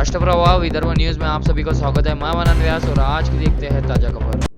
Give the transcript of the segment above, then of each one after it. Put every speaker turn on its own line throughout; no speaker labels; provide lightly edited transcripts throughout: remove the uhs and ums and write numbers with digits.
राष्ट्रप्रवाह Vidarbha news में आप सभी का स्वागत है। मैं मनन व्यास और आज की देखते हैं ताजा खबर।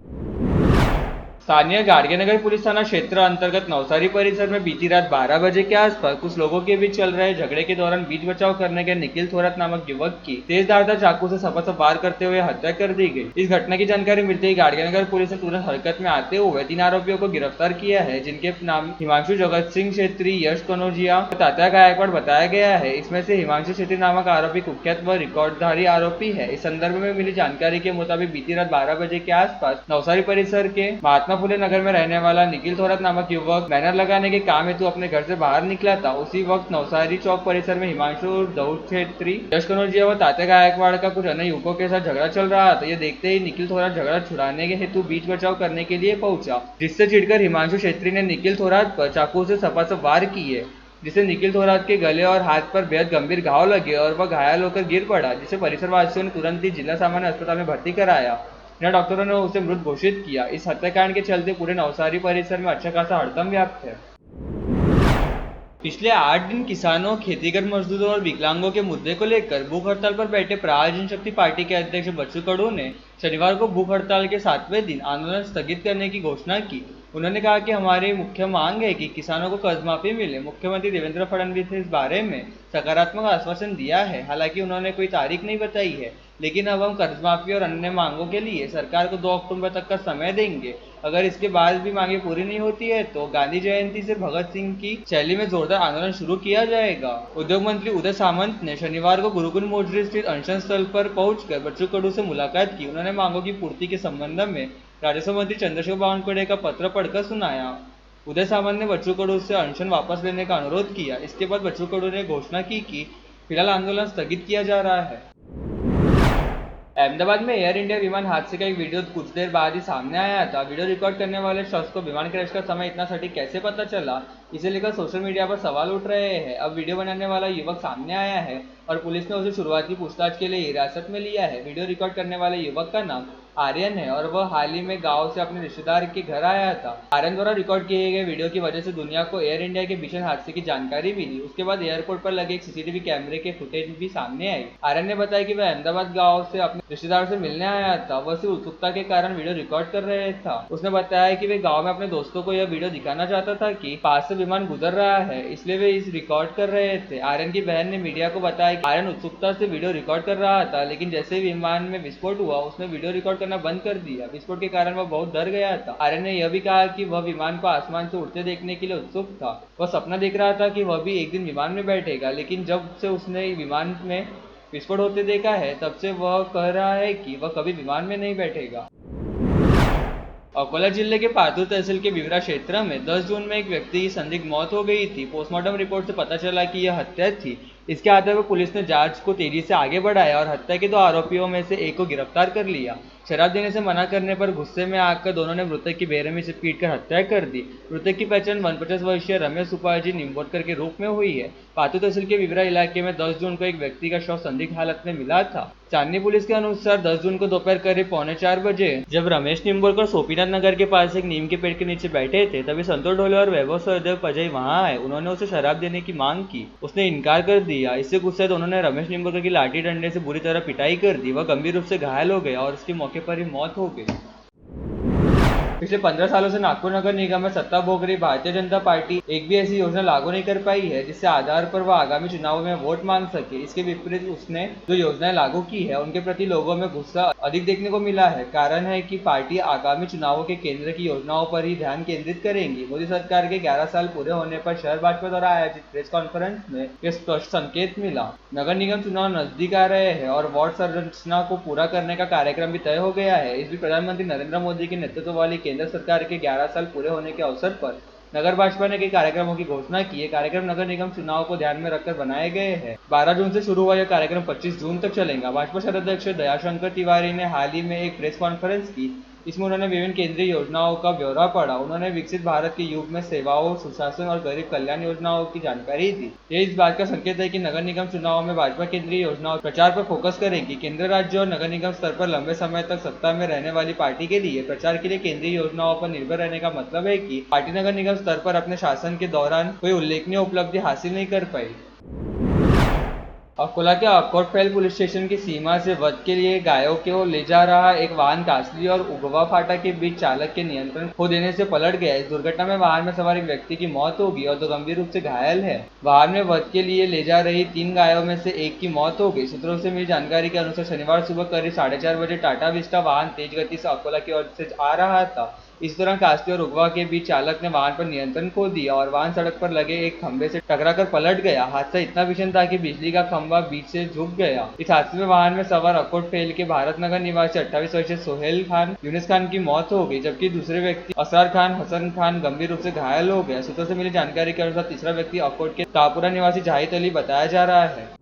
स्थानीय गाड़गेनगर पुलिस थाना क्षेत्र अंतर्गत नवसारी परिसर में बीती रात 12 बजे के आसपास कुछ लोगों के बीच चल रहे झगड़े के दौरान बीच बचाव करने गए निखिल थोरात नामक युवक की तेज धारदार चाकू से सपासप वार करते हुए हत्या कर दी गई। इस घटना की जानकारी मिलते ही गाड़गेनगर पुलिस ने तुरंत हरकत में आते हुए 3 आरोपियों को गिरफ्तार किया है, जिनके नाम हिमांशु जगत सिंह छेत्री, यश कनौजिया और तात्या गायकवाड़ बताया गया है। इसमें से हिमांशु छेत्री नामक आरोपी कुख्यात व रिकॉर्डधारी आरोपी है। इस संदर्भ में मिली जानकारी के मुताबिक बीती रात 12 बजे के आसपास नवसारी परिसर के महात्मा फुले नगर में रहने वाला निखिल थोरात नामक युवक बैनर लगाने के काम हेतु अपने घर से बाहर निकला था। उसी वक्त नवसारी चौक परिसर में हिमांशु दाऊद छेत्री, यश कनौजिया व तात्या गायकवाड़ का कुछ अन्य युवकों के साथ झगड़ा चल रहा था। ये देखते ही निखिल थोरात झगड़ा छुड़ाने के हेतु बीच बचाव करने के लिए पहुंचा, जिससे चिढ़कर हिमांशु छेत्री ने निखिल थोरात पर चाकू से सपासप वार किए, जिससे निखिल थोरात के गले और हाथ पर बेहद गंभीर घाव लगे और वह घायल होकर गिर पड़ा, जिसे परिसरवासियों ने तुरंत ही जिला सामान्य अस्पताल में भर्ती कराया। यहाँ डॉक्टरों ने उसे मृत घोषित किया। इस हत्याकांड के चलते पूरे नवसारी परिसर में अच्छा खासा हड़कंप व्याप्त है। पिछले 8 दिन किसानों, खेतीगर मजदूरों और विकलांगों के मुद्दे को लेकर भूख हड़ताल पर बैठे प्रहार जनशक्ति पार्टी के अध्यक्ष बच्चू कडू ने शनिवार को भूख हड़ताल के 7वें दिन आंदोलन स्थगित करने की घोषणा की। उन्होंने कहा कि हमारी मुख्य मांग है कि किसानों को कर्ज माफी मिले। मुख्यमंत्री देवेंद्र फडणवीस ने इस बारे में सकारात्मक आश्वासन दिया है। हालांकि उन्होंने कोई तारीख नहीं बताई है, लेकिन अब हम कर्ज माफी और अन्य मांगों के लिए सरकार को 2 अक्टूबर तक का समय देंगे। अगर इसके बाद भी मांगे पूरी नहीं होती है तो गांधी जयंती से भगत सिंह की शैली में जोरदार आंदोलन शुरू किया जाएगा। उद्योग मंत्री उदय सामंत ने शनिवार को गुरुकुल मोजरी स्थित अनशन स्थल पर पहुंचकर बच्चू कडू से मुलाकात की। उन्होंने मांगों की पूर्ति के संबंध में राजस्व मंत्री चंद्रशेखर बावनकुळे का पत्र पढ़कर सुनाया। उदय सामंत ने बच्चू कडू से अनशन वापस लेने का अनुरोध किया। इसके बाद बच्चू कडू ने घोषणा की कि फिलहाल आंदोलन स्थगित किया जा रहा है। अहमदाबाद में एयर इंडिया विमान हादसे का एक वीडियो कुछ देर बाद ही सामने आया था। वीडियो रिकॉर्ड करने वाले शख्स को विमान क्रैश का समय इतना सटीक कैसे पता चला, इसे लेकर सोशल मीडिया पर सवाल उठ रहे हैं। अब वीडियो बनाने वाला युवक सामने आया है और पुलिस ने उसे शुरुआती पूछताछ के लिए हिरासत में लिया है। वीडियो रिकॉर्ड करने वाले युवक का नाम आर्यन है और वह हाल ही में गांव से अपने रिश्तेदार के घर आया था। आर्यन द्वारा रिकॉर्ड किए गए वीडियो की वजह से दुनिया को एयर इंडिया के भीषण हादसे की जानकारी मिली। उसके बाद एयरपोर्ट पर लगे एक सीसीटीवी कैमरे के फुटेज भी सामने आई। आर्यन ने बताया कि वह अहमदाबाद गांव से अपने रिश्तेदार से मिलने आया था। वह सिर्फ उत्सुकता के कारण वीडियो रिकॉर्ड कर रहे था। उसने बताया कि वे गाँव में अपने दोस्तों को यह वीडियो दिखाना चाहता था कि पास से विमान गुजर रहा है, इसलिए वे इस रिकॉर्ड कर रहे थे। आर्यन की बहन ने मीडिया को बताया कि आर्यन उत्सुकता से वीडियो रिकॉर्ड कर रहा था, लेकिन जैसे ही विमान में विस्फोट हुआ उसने वीडियो रिकॉर्ड करना बंद कर दिया। विस्फोट के कारण वह बहुत डर गया था। आर्यन ने यह भी कहा कि वह विमान को आसमान से उड़ते देखने के लिए उत्सुक था। वह सपना देख रहा था कि वह भी एक दिन विमान में बैठेगा, लेकिन जब से उसने विमान में विस्फोट होते देखा है तब से वह कह रहा है कि वह कभी विमान में नहीं बैठेगा। अकोला जिले के पातूर तहसील के बिवरा क्षेत्र में 10 जून में एक व्यक्ति की संदिग्ध मौत हो गई थी। पोस्टमार्टम रिपोर्ट से पता चला कि यह हत्या थी। इसके आधार पर पुलिस ने जांच को तेजी से आगे बढ़ाया और हत्या के 2 आरोपियों में से एक को गिरफ्तार कर लिया। शराब देने से मना करने पर गुस्से में आकर दोनों ने मृतक की बेरहमी से पीटकर हत्या कर दी। मृतक की पहचान 49 वर्षीय रमेश सुपाजी निम्बोडकर के रूप में हुई है। पातूर तहसील के बिवरा इलाके में 10 जून को एक व्यक्ति का शव संदिग्ध हालत में मिला था। चांदनी पुलिस के अनुसार 10 जून को दोपहर करीब 3:45 बजे जब रमेश निम्बोडकर सोपीनाथ नगर के पास एक नीम के पेड़ के नीचे बैठे थे, तभी संतोष ढोले और वैभव सहदेव पजई वहां आए। उन्होंने उसे शराब देने की मांग की। उसने इनकार कर दिया। इससे गुस्से उन्होंने रमेश निम्बोडकर की लाठी डंडे से बुरी तरह पिटाई कर दी। वह गंभीर रूप से घायल हो गया और उसकी मौके पर ही मौत हो गई। पिछले 15 सालों से नागपुर नगर निगम में सत्ता भोग रही भारतीय जनता पार्टी एक भी ऐसी योजना लागू नहीं कर पाई है जिससे आधार पर वह आगामी चुनाव में वोट मांग सके। इसके विपरीत उसने जो योजनाएं लागू की है उनके प्रति लोगों में गुस्सा अधिक देखने को मिला है। कारण है कि पार्टी आगामी चुनावों के केंद्र की योजनाओं पर ही ध्यान केंद्रित करेंगी। मोदी सरकार के 11 साल पूरे होने पर शहर भाजपा द्वारा आयोजित प्रेस कॉन्फ्रेंस में यह स्पष्ट संकेत मिला। नगर निगम चुनाव नजदीक आ रहे हैं और वार्ड संरचना को पूरा करने का कार्यक्रम भी तय हो गया है। इस बीच प्रधानमंत्री नरेंद्र मोदी के नेतृत्व वाली केंद्र सरकार के 11 साल पूरे होने के अवसर पर नगर भाजपा ने कई कार्यक्रमों की घोषणा की है। कार्यक्रम नगर निगम चुनाव को ध्यान में रखकर बनाए गए हैं। 12 जून से शुरू हुआ यह कार्यक्रम 25 जून तक चलेगा। भाजपा शहर अध्यक्ष दयाशंकर तिवारी ने हाल ही में एक प्रेस कॉन्फ्रेंस की। इसमें उन्होंने विभिन्न केंद्रीय योजनाओं का ब्यौरा पढ़ा। उन्होंने विकसित भारत के युग में सेवाओं, सुशासन और गरीब कल्याण योजनाओं की जानकारी दी। यह इस बात का संकेत है कि नगर निगम चुनाव में भाजपा केंद्रीय योजनाओं प्रचार पर फोकस करेगी। केंद्र, राज्य और नगर निगम स्तर पर लंबे समय तक सत्ता में रहने वाली पार्टी के लिए प्रचार के लिए केंद्रीय योजनाओं पर निर्भर रहने का मतलब है कि पार्टी नगर निगम स्तर पर अपने शासन के दौरान कोई उल्लेखनीय उपलब्धि हासिल नहीं कर पाई। अकोला के अकोटफैल पुलिस स्टेशन की सीमा से वध के लिए गायों को ले जा रहा एक वाहन कासली और उगवा फाटा के बीच चालक के नियंत्रण खो देने से पलट गया। इस दुर्घटना में वाहन में सवार एक व्यक्ति की मौत हो गई और 2 गंभीर रूप से घायल है। वाहन में वध के लिए ले जा रही 3 गायों में से एक की मौत हो गई। सूत्रों से मिली जानकारी के अनुसार शनिवार सुबह करीब 4:30 बजे टाटा विस्टा वाहन तेज गति से अकोला की ओर से आ रहा था। इस दौरान कासली और उगवा के बीच चालक ने वाहन पर नियंत्रण खो दिया और वाहन सड़क पर लगे एक खंभे से टकराकर पलट गया। हादसा इतना भीषण था कि बिजली का खंभा बीच से झुक गया। इस हादसे में वाहन में सवार अकोटफैल के भारत नगर निवासी 28 वर्षीय सोहेल खान यूनिस खान की मौत हो गई, जबकि दूसरे व्यक्ति असरार खान हसन खान गंभीर रूप से घायल हो गया। सूत्रों से मिली जानकारी के अनुसार तीसरा व्यक्ति अकोट के तापुरा निवासी जाहिद अली बताया जा रहा है।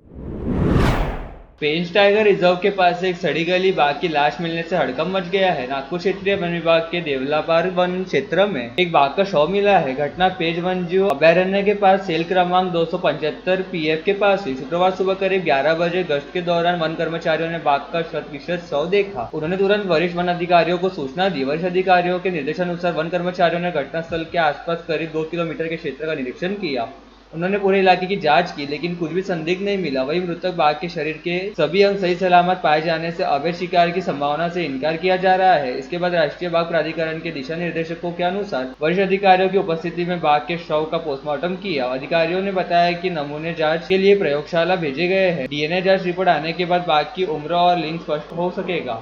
पेंच टाइगर रिजर्व के पास से एक सड़ी गली बाघ की लाश मिलने से हड़कंप मच गया है। नागपुर क्षेत्रीय वन विभाग के देवलापार वन क्षेत्र में एक बाघ का शव मिला है। घटना पेंच वन्यजीव अभयारण्य के पास सेल क्रमांक 275 पीएफ के पास हुई। शुक्रवार सुबह करीब 11 बजे गश्त के दौरान वन कर्मचारियों ने बाघ का क्षत शव देखा। उन्होंने तुरंत वरिष्ठ वन अधिकारियों को सूचना दी। वरिष्ठ अधिकारियों के निर्देशानुसार वन कर्मचारियों ने घटनास्थल के आसपास करीब 2 किलोमीटर के क्षेत्र का निरीक्षण किया। उन्होंने पूरे इलाके की जांच की, लेकिन कुछ भी संदिग्ध नहीं मिला। वहीं मृतक बाघ के शरीर के सभी अंग सही सलामत पाए जाने से अवैध शिकार की संभावना से इनकार किया जा रहा है। इसके बाद राष्ट्रीय बाघ प्राधिकरण के दिशा निर्देशों के अनुसार वरिष्ठ अधिकारियों की उपस्थिति में बाघ के शव का पोस्टमार्टम किया। अधिकारियों ने बताया कि नमूने जांच के लिए प्रयोगशाला भेजे गए हैं। डीएनए जांच रिपोर्ट आने के बाद बाघ की उम्र और लिंग स्पष्ट हो सकेगा।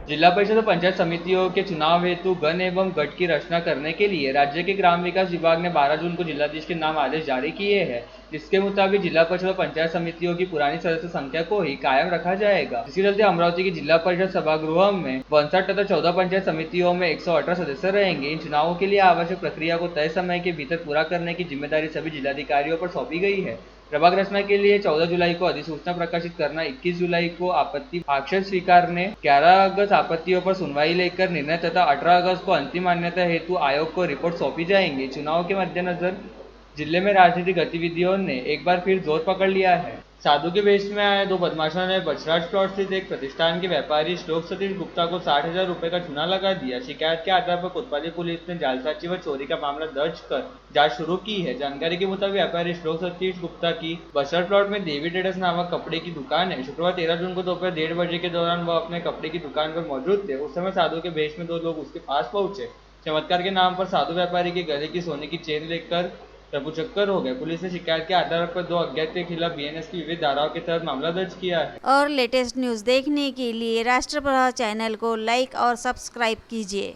जिला परिषद और पंचायत समितियों के चुनाव हेतु गण एवं गट की रचना करने के लिए राज्य के ग्राम विकास विभाग ने 12 जून को जिलाधीश के नाम आदेश जारी किए हैं, जिसके मुताबिक जिला परिषद और पंचायत समितियों की पुरानी सदस्य संख्या को ही कायम रखा जाएगा। इसी चलते अमरावती की जिला परिषद सभागृह में 62 तथा 14 पंचायत समितियों में 118 सदस्य रहेंगे। इन चुनावों के लिए आवश्यक प्रक्रिया को तय समय के भीतर पूरा करने की जिम्मेदारी सभी जिलाधिकारियों पर सौंपी गई है। प्रभाग रचना के लिए 14 जुलाई को अधिसूचना प्रकाशित करना, 21 जुलाई को आपत्ति आक्षेप स्वीकारने, 11 अगस्त आपत्तियों पर सुनवाई लेकर निर्णय तथा 18 अगस्त को अंतिम मान्यता हेतु आयोग को रिपोर्ट सौंपी जाएंगी। चुनाव के मद्देनजर जिले में राजनीतिक गतिविधियों ने एक बार फिर जोर पकड़ लिया है। साधु के वेश में आए 2 बदमाशों ने बछराज प्लॉट स्थित एक प्रतिष्ठान के व्यापारी श्लोक सतीश गुप्ता को 60,000 रुपए का चूना लगा दिया। शिकायत के आधार पर कोतवाली पुलिस ने जालसाजी व चोरी का मामला दर्ज कर जांच शुरू की है। जानकारी के मुताबिक व्यापारी श्लोक सतीश गुप्ता की बछराज प्लॉट में देवी ट्रेडर्स नामक कपड़े की दुकान है। शुक्रवार 13 जून को दोपहर 1:30 बजे के दौरान वह अपने कपड़े की दुकान पर मौजूद थे। उस समय साधु के वेश में 2 लोग उसके पास पहुंचे। चमत्कार के नाम पर साधु व्यापारी के गले की सोने की चेन लेकर चक्कर हो गए। पुलिस ने शिकायत के आधार पर 2 अज्ञात के खिलाफ बीएनएस की विविध धाराओं के तहत मामला दर्ज किया है।
और लेटेस्ट न्यूज़ देखने के लिए राष्ट्रप्रभा चैनल को लाइक और सब्सक्राइब कीजिए।